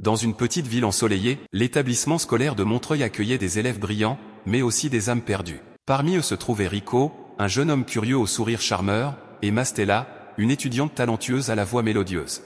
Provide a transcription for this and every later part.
Dans une petite ville ensoleillée, l'établissement scolaire de Montreuil accueillait des élèves brillants, mais aussi des âmes perdues. Parmi eux se trouvait Rico, un jeune homme curieux au sourire charmeur, et Mastella, une étudiante talentueuse à la voix mélodieuse.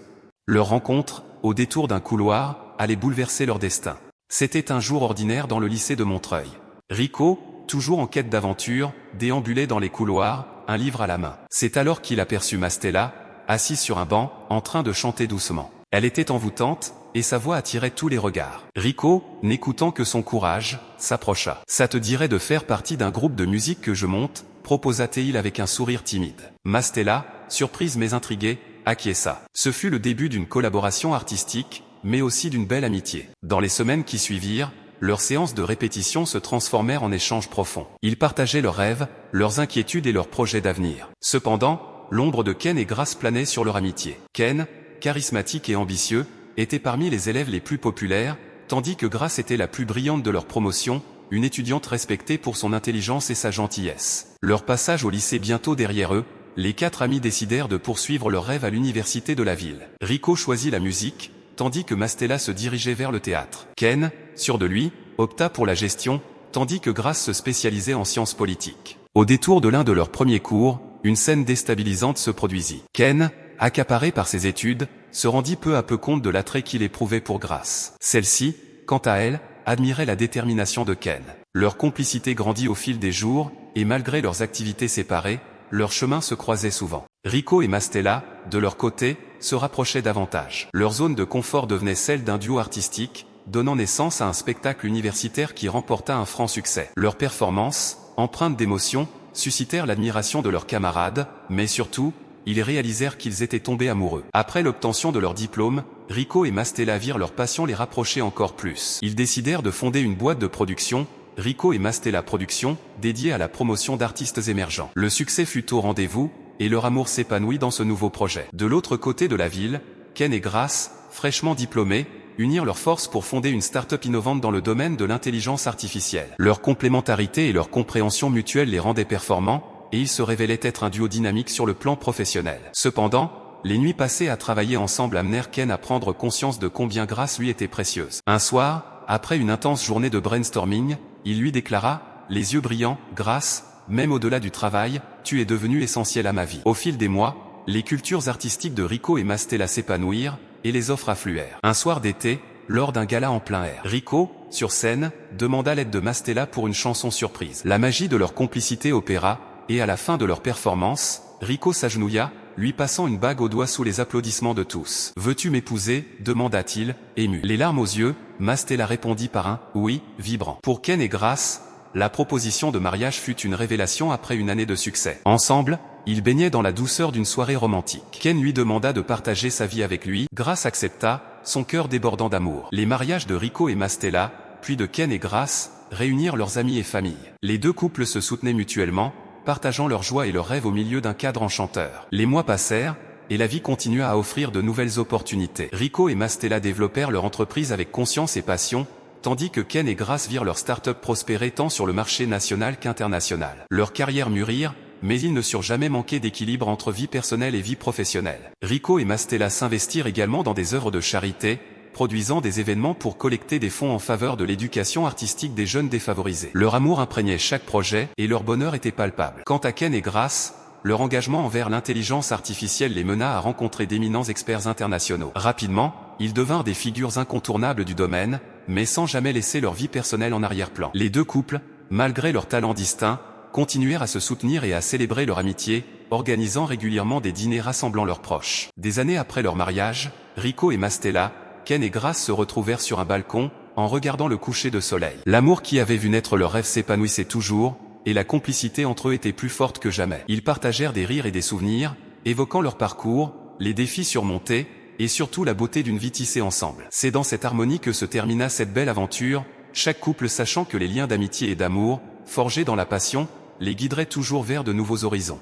Leur rencontre, au détour d'un couloir, allait bouleverser leur destin. C'était un jour ordinaire dans le lycée de Montreuil. Rico, toujours en quête d'aventure, déambulait dans les couloirs, un livre à la main. C'est alors qu'il aperçut Mastella, assise sur un banc, en train de chanter doucement. Elle était envoûtante, et sa voix attirait tous les regards. Rico, n'écoutant que son courage, s'approcha. « Ça te dirait de faire partie d'un groupe de musique que je monte ?» proposa-t-il avec un sourire timide. Mastella, surprise mais intriguée, acquiesça. Ce fut le début d'une collaboration artistique, mais aussi d'une belle amitié. Dans les semaines qui suivirent, leurs séances de répétition se transformèrent en échanges profonds. Ils partageaient leurs rêves, leurs inquiétudes et leurs projets d'avenir. Cependant, l'ombre de Ken et Grace planait sur leur amitié. Ken, charismatique et ambitieux, était parmi les élèves les plus populaires, tandis que Grace était la plus brillante de leur promotion, une étudiante respectée pour son intelligence et sa gentillesse. Leur passage au lycée bientôt derrière eux, les quatre amis décidèrent de poursuivre leur rêve à l'université de la ville. Rico choisit la musique, tandis que Mastella se dirigeait vers le théâtre. Ken, sûr de lui, opta pour la gestion, tandis que Grace se spécialisait en sciences politiques. Au détour de l'un de leurs premiers cours, une scène déstabilisante se produisit. Ken, accaparé par ses études, se rendit peu à peu compte de l'attrait qu'il éprouvait pour Grace. Celle-ci, quant à elle, admirait la détermination de Ken. Leur complicité grandit au fil des jours, et malgré leurs activités séparées, leurs chemins se croisaient souvent. Rico et Mastella, de leur côté, se rapprochaient davantage. Leur zone de confort devenait celle d'un duo artistique, donnant naissance à un spectacle universitaire qui remporta un franc succès. Leurs performances, empreintes d'émotion, suscitèrent l'admiration de leurs camarades, mais surtout, ils réalisèrent qu'ils étaient tombés amoureux. Après l'obtention de leur diplôme, Rico et Mastella virent leur passion les rapprocher encore plus. Ils décidèrent de fonder une boîte de production, Rico et Mastella Productions, dédiée à la promotion d'artistes émergents. Le succès fut au rendez-vous, et leur amour s'épanouit dans ce nouveau projet. De l'autre côté de la ville, Ken et Grace, fraîchement diplômés, unirent leurs forces pour fonder une start-up innovante dans le domaine de l'intelligence artificielle. Leur complémentarité et leur compréhension mutuelle les rendaient performants, et ils se révélaient être un duo dynamique sur le plan professionnel. Cependant, les nuits passées à travailler ensemble amenèrent Ken à prendre conscience de combien Grace lui était précieuse. Un soir, après une intense journée de brainstorming, il lui déclara, les yeux brillants, « Grace, même au-delà du travail, tu es devenue essentielle à ma vie. » Au fil des mois, les cultures artistiques de Rico et Mastella s'épanouirent, et les offres affluèrent. Un soir d'été, lors d'un gala en plein air, Rico, sur scène, demanda l'aide de Mastella pour une chanson surprise. La magie de leur complicité opéra, et à la fin de leur performance, Rico s'agenouilla, lui passant une bague au doigt sous les applaudissements de tous. « Veux-tu m'épouser ?» demanda-t-il, ému. Les larmes aux yeux, Mastella répondit par un « oui » vibrant. Pour Ken et Grace, la proposition de mariage fut une révélation après une année de succès. Ensemble, ils baignaient dans la douceur d'une soirée romantique. Ken lui demanda de partager sa vie avec lui. Grace accepta, son cœur débordant d'amour. Les mariages de Rico et Mastella, puis de Ken et Grace, réunirent leurs amis et familles. Les deux couples se soutenaient mutuellement, partageant leur joie et leurs rêves au milieu d'un cadre enchanteur. Les mois passèrent, et la vie continua à offrir de nouvelles opportunités. Rico et Mastella développèrent leur entreprise avec conscience et passion, tandis que Ken et Grace virent leur start-up prospérer tant sur le marché national qu'international. Leurs carrières mûrirent, mais ils ne surent jamais manquer d'équilibre entre vie personnelle et vie professionnelle. Rico et Mastella s'investirent également dans des œuvres de charité, produisant des événements pour collecter des fonds en faveur de l'éducation artistique des jeunes défavorisés. Leur amour imprégnait chaque projet, et leur bonheur était palpable. Quant à Ken et Grace, leur engagement envers l'intelligence artificielle les mena à rencontrer d'éminents experts internationaux. Rapidement, ils devinrent des figures incontournables du domaine, mais sans jamais laisser leur vie personnelle en arrière-plan. Les deux couples, malgré leurs talents distincts, continuèrent à se soutenir et à célébrer leur amitié, organisant régulièrement des dîners rassemblant leurs proches. Des années après leur mariage, Rico et Mastella, Ken et Grace se retrouvèrent sur un balcon, en regardant le coucher de soleil. L'amour qui avait vu naître leur rêve s'épanouissait toujours, et la complicité entre eux était plus forte que jamais. Ils partagèrent des rires et des souvenirs, évoquant leur parcours, les défis surmontés, et surtout la beauté d'une vie tissée ensemble. C'est dans cette harmonie que se termina cette belle aventure, chaque couple sachant que les liens d'amitié et d'amour, forgés dans la passion, les guideraient toujours vers de nouveaux horizons.